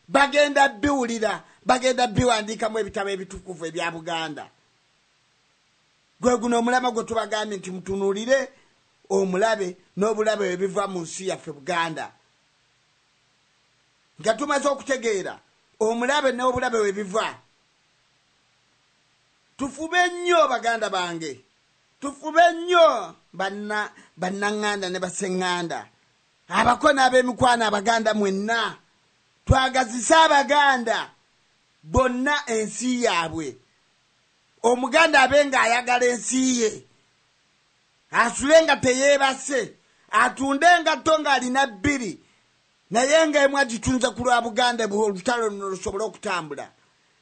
bagenda biwulira bagenda biwandiikamu ebitabo ebitukuvu ebya Buganda. Gwe guno omulama gwe tubagambye nti mutunulire Omulabe n'Obulabe Webiva mu nsi yaffe Buganda. Nga tumaze okutegeera Omulabe n'Obulabe Webiva, tufube nnyo Baganda bange, tufube nnyo bannanganda ne basenganda, abako n'ab'emikwano Abaganda mwenna, twagazisa Abaganda bonna ensi yaabwe. Omuganda abenga ayagala ensi ye, asulenga teyeebase, atundenga tonga alina bbiri, naye nga emu agitunze ku lwa Buganda olutalo luno lusobole okutambula.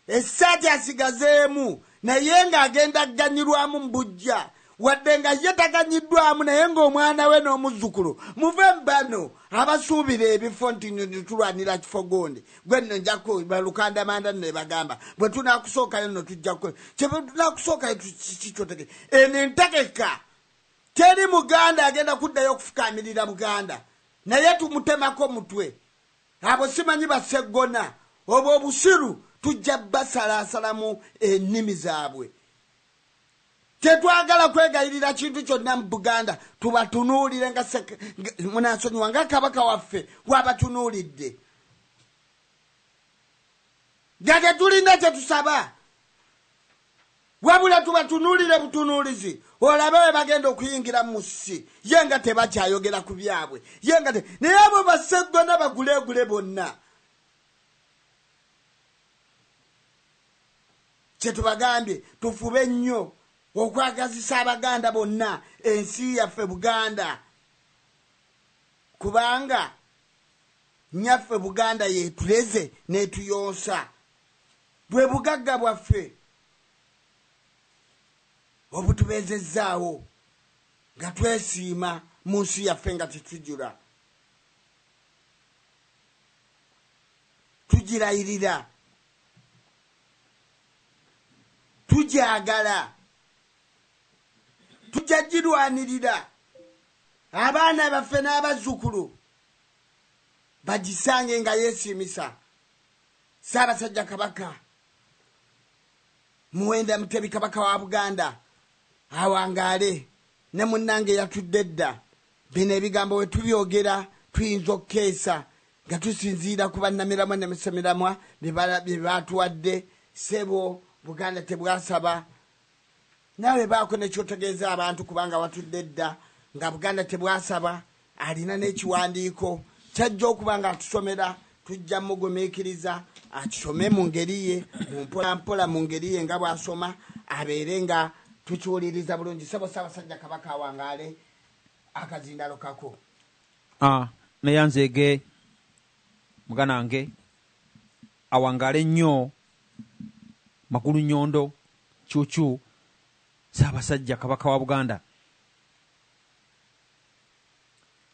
Essaati asigazeemu naye nga agenda aganyirwamu mu bujja, wadde nga ye taganyiddwamu naye ng'omwana we n'omuzzukulu muve mbano abasuubira ebifo nti tulwanira kifo gondi. Gwe nno njako balukanda manda ne bagamba bwe tunaakusookayo nno tujjako kye tunaakusookayo kikyoteke eno entegeka. Teri Muganda agenda kuddayo okufukaamirira Buganda naye tumutemako mutwe. Abo simanyi baseggona obwo obusiru tujja basalaasalamu ennimi zaabwe. Tetwagala kwegayirira kintu kyonna mu Buganda, tubatunuulire nga munansonyiwa nga Kabaka waffe wabatunuulidde. Nga tetulina kye tusaba, wabula tubatunuulire butunuulizi olabe we bagenda okuyingira mu nsi ye nga tebakyayogera ku byabwe ye nga naye abo baseggona baguleegule bonna. Kye tubagambye tufube nnyo okwagazisa Abaganda bonna ensi yaffe Buganda, kubanga nnyaffe Buganda yetuleze n'etuyonsa. Bwe bugagga bwaffe obutubeezezzaawo nga twesiima mu nsi yaffe nga tetujula. Tugirayirira, tugyagala, tujja girwanirira. Abaana baffe n'abazzukulu bagisange nga yeesiimisa. Ssaabasajja Kabaka Muwenda Mutebi Kabaka wa Buganda awangaale ne munnange yatudde edda. Bino ebigambo we tubyogera tuyinza okukeesa nga tusinziira ku bannamiramwa ne misemiramwa bye baatuwadde. Sebo Buganda tebwasaba, nawe baako nekyotegeeza abantu kubanga watudde edda nga Buganda tebwasaba. Alina n'ekiwandiiko kyajja okuba nga atusomera, tujja mugumiikiriza akisome mu ngeri ye, mu mpolampola mu ngeri ye nga bw'asoma abeere nga tukiwuliriza bulungi. Sebo Ssaabasajja Kabaka awangaale akazindalo kako. Neyanzeege muganange awangaale nnyo Makulu Nnyondo Cuucu Ssaabasajja Kabaka wa Buganda.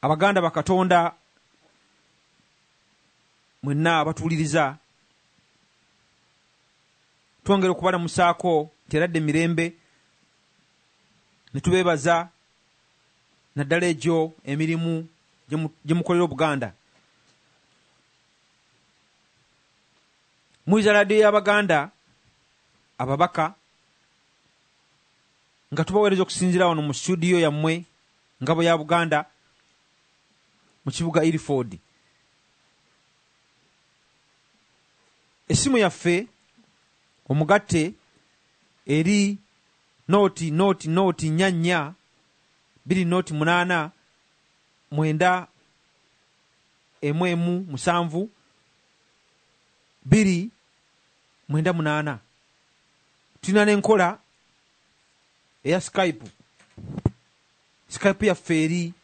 Abaganda bakatonda mwenna abatuuliriza, twongera okubalamusaako teradde mirembe ne tubeebaza naddala egyo emirimu gye mukolera Obuganda. Muyiza radiyo y'Abaganda ababaka nga tubaweereza okusinziira wano mu studio yammwe ngabo ya Buganda mu kibuga Ilford. Essimu yaffe omugatte eri noti 44 2 9 7 2 9. Tulina n'enkola eya Skype yaffe eri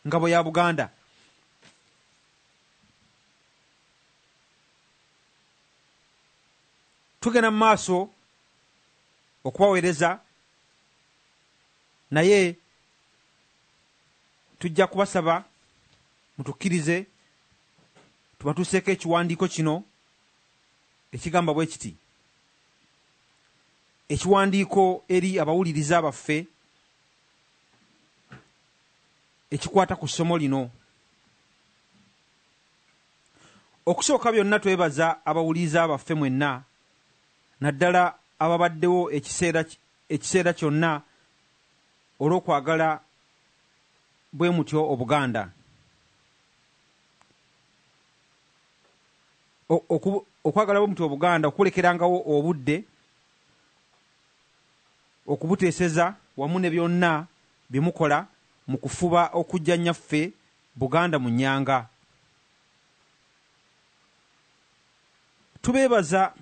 ngabo ya Buganda. Tugenda mu maaso okubaweereza, naye tujja kubasaba mutukkirize tubatuuseeko ekiwandiiko kino ekigamba bwe kiti. Ekiwandiiko eri abawuliriza baffe ekikwata ku ssomo lino. Okusooka byonna twebaza abawuliza abaffe mwenna naddala ababaddewo ekiseera kyonna olw'okwagala bwe mutyo Obuganda. Okwagala bwe mutyo Obuganda okulekerangawo obudde okubuteeseza wamu ne byonna bye mukola mu kufuba okujja nnyaffe Buganda mu nnyanga. Tubeebaza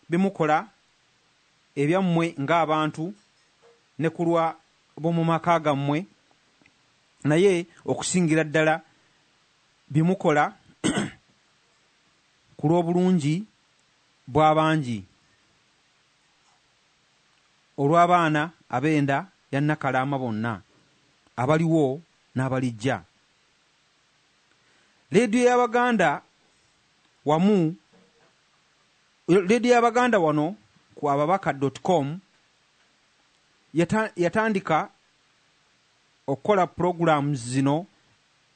bye mukola ebyammwe ng'abantu ne kulwa b'omu maka gammwe, naye okusingira ddala bye mukola ku lw'obulungi bw'abangi olw'abaana ab'enda ya Nnakalaama bonna abaliwo n'abalijja. Leediyo y'Abaganda wano ku ababaka.com yatandika okukola programs zino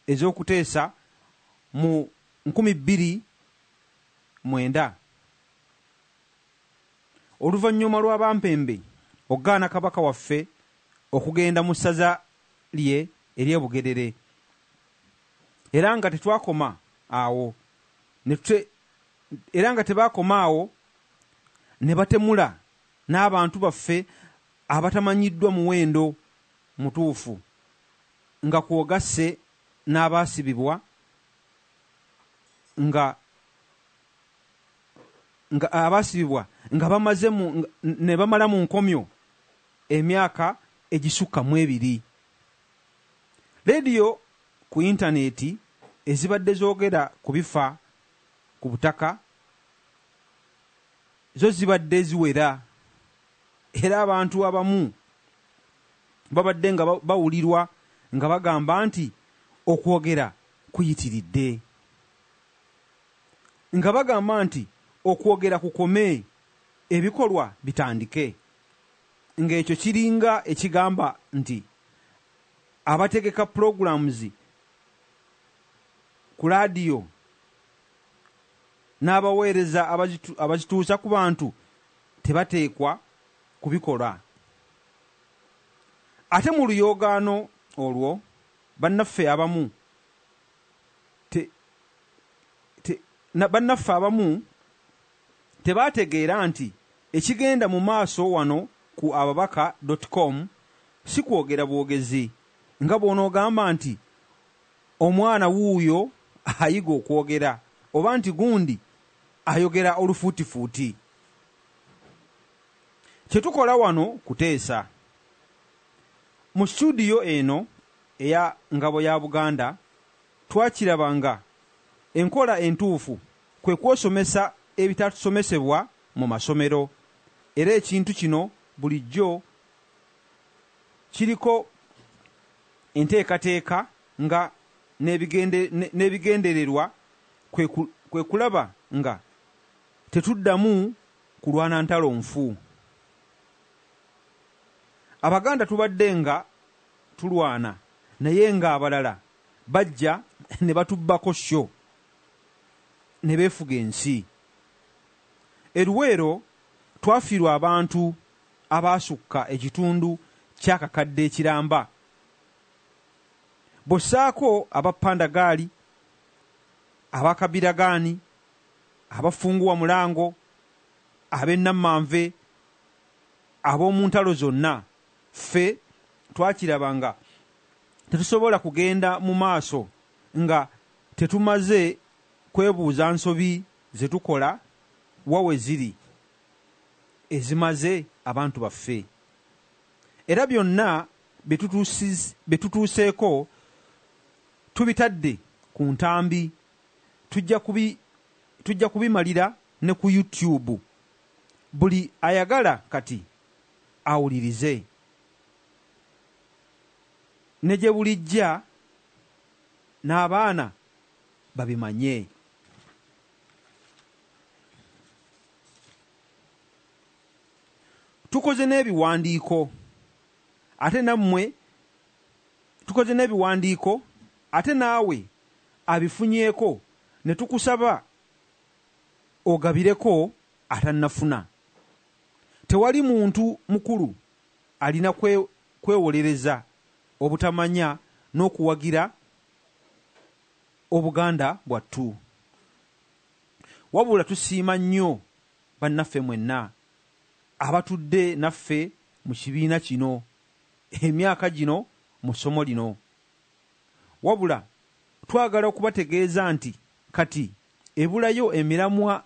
ez'okuteesa mu 2009 oluvannyuma lwa bampembe okugaana kabaka waffe okugenda mu ssaza lye ery'e Bugerere, era nga tetwakoma awo era nga tebaakoma awo ne batemula n'abantu baffe abatamanyiddwa muwendo mutuufu nga kwogasse n'abaasibibwa nga abaasibibwa nga bamaze ne bamala mu nkomyo emyaka egisukka mu 2. Leediyo ku intaneeti ezibadde zoogera ku bifa ku butaka zo zibadde ziwera, era abantu abamu babadde nga bawulirwa nga bagamba nti okwogera kuyitiridde, nga bagamba nti okwogera kukome, ebikolwa bitandike, ng'ekyo kiringa ekigamba nti abategeka programs ku laadiyo n'abaweereza abazituusa ku bantu tebateekwa kubikola. Ate mu luyoogaano olwo bannaffe abamu tebaategeera nti ekigenda mu maaso wano ku ababaka.com si kwogera bwogezi nga bw'onoogamba nti omwana wuuyo ayiga okwogera oba nti gundi ayogera olufuutifuuti. Kye tukola wano kuteesa. Mu studio eno eya Ngabo ya Buganda twakirabanga enkola entuufu kwe kwosomesa ebitatusomesebwa mu masomero, era ekintu kino bulijjo kiriko enteekateeka nga n'ebigendererwa kwe kulaba nga tetuddamu kulwana ntalo nfu. Abaganda tubadde nga tulwana naye ng'abalala bajja ne batubbako sho ne beefuga ensi. Eruweero twafiirwa abantu abaasukka ekitundu ky'akakadde ekiramba, bossaako abapandagaali, abakabiragaani, abafunguwa mulango, ab'ennammanve, ab'omu ntalo zonna. Ffe twakiraba nga tetusobola kugenda mu maaso nga tetumaze kwebuuza nsobi ze tukola wawe ziri ezimaze abantu baffe, era byonna betutuuseeko tubitadde ku ntambi. Tujja kubimalira ne ku YouTube. Buli ayagala kati awulirize ne gye bulijja n'abaana babimanye. Tukoze n'ebiwandiiko ate naawe abifunyeeko ne tukusaba ogabireko atannafuna. Tewali muntu mukulu alina kwewolereza obutamanya n'okuwagira Obuganda bwattu. Wabula tusiima nnyo bannaffe mwenna abatudde naffe mu kibiina kino emyaka gino mu ssomo lino. Wabula twagala okubategeeza nti kati ebulayo emiramwa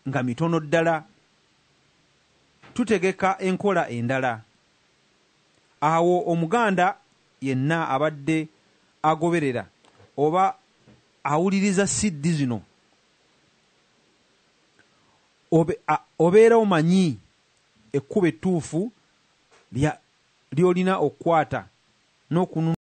nga mitono ddala. Tutegeka enkola endala. Awo Omuganda yenna abadde agoberera oba awuliriza siddi zino obeera omanyi ekkubo ettuufu ly'olina okukwata n'okununula